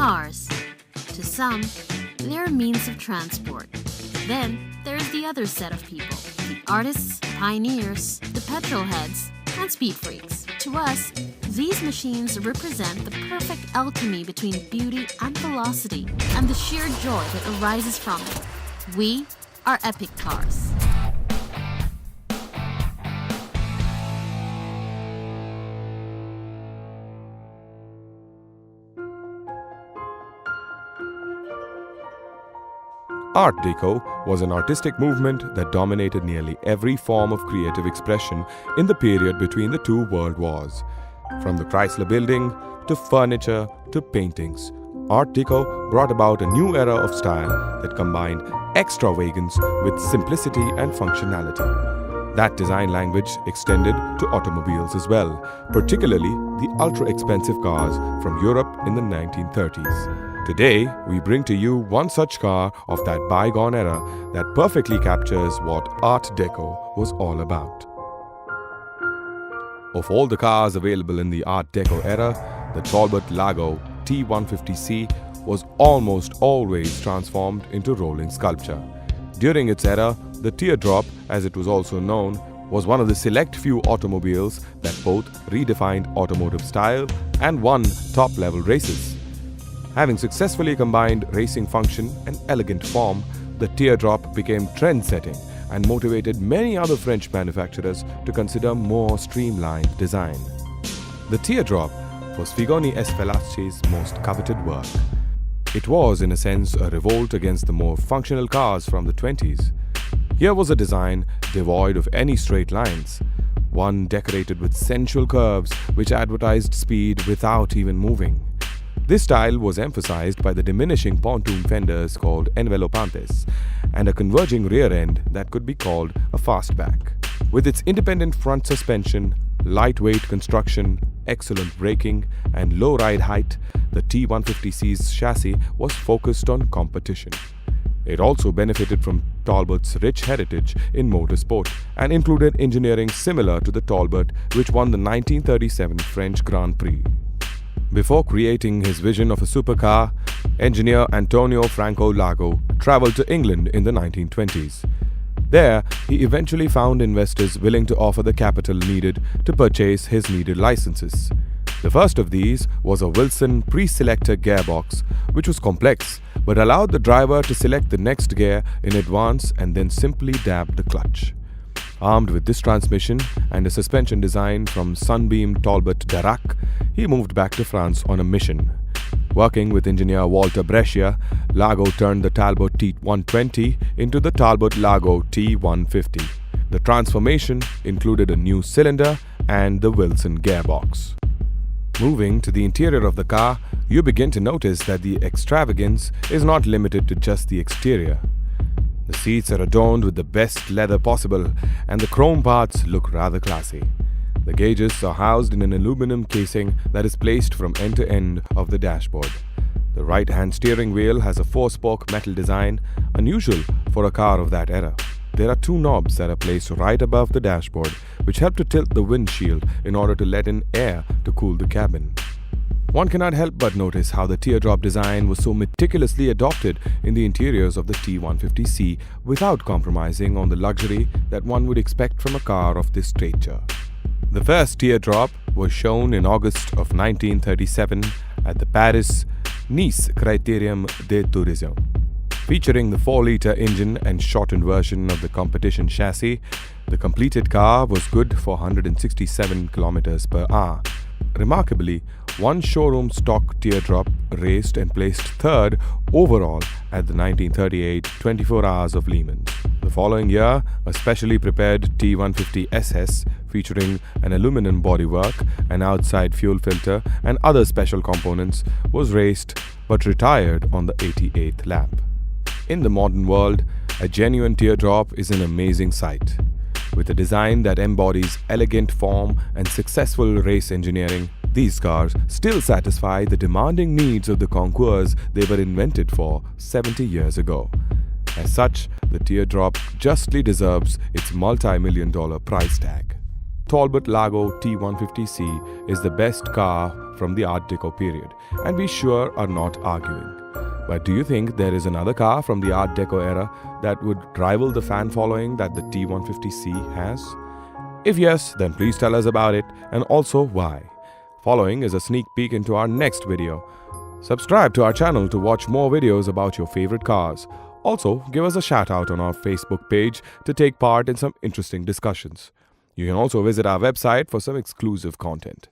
Cars. To some, they're a means of transport. Then there's the other set of people, the artists, pioneers, the petrol heads, and speed freaks. To us, these machines represent the perfect alchemy between beauty and velocity, and the sheer joy that arises from it. We are epic cars. Art Deco was an artistic movement that dominated nearly every form of creative expression in the period between the two world wars. From the Chrysler Building to furniture to paintings, Art Deco brought about a new era of style that combined extravagance with simplicity and functionality. That design language extended to automobiles as well, particularly the ultra-expensive cars from Europe in the 1930s. Today, we bring to you one such car of that bygone era that perfectly captures what Art Deco was all about. Of all the cars available in the Art Deco era, the Talbot-Lago T150c was almost always transformed into rolling sculpture. During its era, the Teardrop, as it was also known, was one of the select few automobiles that both redefined automotive style and won top-level races. Having successfully combined racing function and elegant form, the Teardrop became trend-setting and motivated many other French manufacturers to consider more streamlined design. The Teardrop was Figoni Esfelace's most coveted work. It was, in a sense, a revolt against the more functional cars from the 20s. Here was a design devoid of any straight lines, one decorated with sensual curves which advertised speed without even moving. This style was emphasized by the diminishing pontoon fenders called envelopantes and a converging rear end that could be called a fastback. With its independent front suspension, lightweight construction, excellent braking, and low ride height, the T150c's chassis was focused on competition. It also benefited from Talbot's rich heritage in motorsport and included engineering similar to the Talbot which won the 1937 French Grand Prix. Before creating his vision of a supercar, engineer Antonio Franco Lago traveled to England in the 1920s. There, he eventually found investors willing to offer the capital needed to purchase his needed licenses. The first of these was a Wilson pre-selector gearbox, which was complex but allowed the driver to select the next gear in advance and then simply dab the clutch. Armed with this transmission and a suspension design from Sunbeam Talbot Darracq, he moved back to France on a mission. Working with engineer Walter Brescia, Lago turned the Talbot T120 into the Talbot-Lago T150. The transformation included a new cylinder and the Wilson gearbox. Moving to the interior of the car, you begin to notice that the extravagance is not limited to just the exterior. The seats are adorned with the best leather possible, and the chrome parts look rather classy. The gauges are housed in an aluminum casing that is placed from end to end of the dashboard. The right-hand steering wheel has a 4-spoke metal design, unusual for a car of that era. There are 2 knobs that are placed right above the dashboard, which help to tilt the windshield in order to let in air to cool the cabin. One cannot help but notice how the teardrop design was so meticulously adopted in the interiors of the T150c without compromising on the luxury that one would expect from a car of this stature. The first teardrop was shown in August of 1937 at the Paris-Nice Criterium de Tourisme. Featuring the 4-liter engine and shortened version of the competition chassis, the completed car was good for 167 km per hour. Remarkably, one showroom stock teardrop raced and placed 3rd overall at the 1938 24 Hours of Le Mans. The following year, a specially prepared T150 SS featuring an aluminum bodywork, an outside fuel filter and other special components was raced but retired on the 88th lap. In the modern world, a genuine teardrop is an amazing sight. With a design that embodies elegant form and successful race engineering, these cars still satisfy the demanding needs of the concours they were invented for 70 years ago. As such, the teardrop justly deserves its multi-million-dollar price tag. Talbot-Lago T150c is the best car from the Art Deco period, and we sure are not arguing. But do you think there is another car from the Art Deco era that would rival the fan following that the T150c has? If yes, then please tell us about it and also why. Following is a sneak peek into our next video. Subscribe to our channel to watch more videos about your favorite cars. Also, give us a shout out on our Facebook page to take part in some interesting discussions. You can also visit our website for some exclusive content.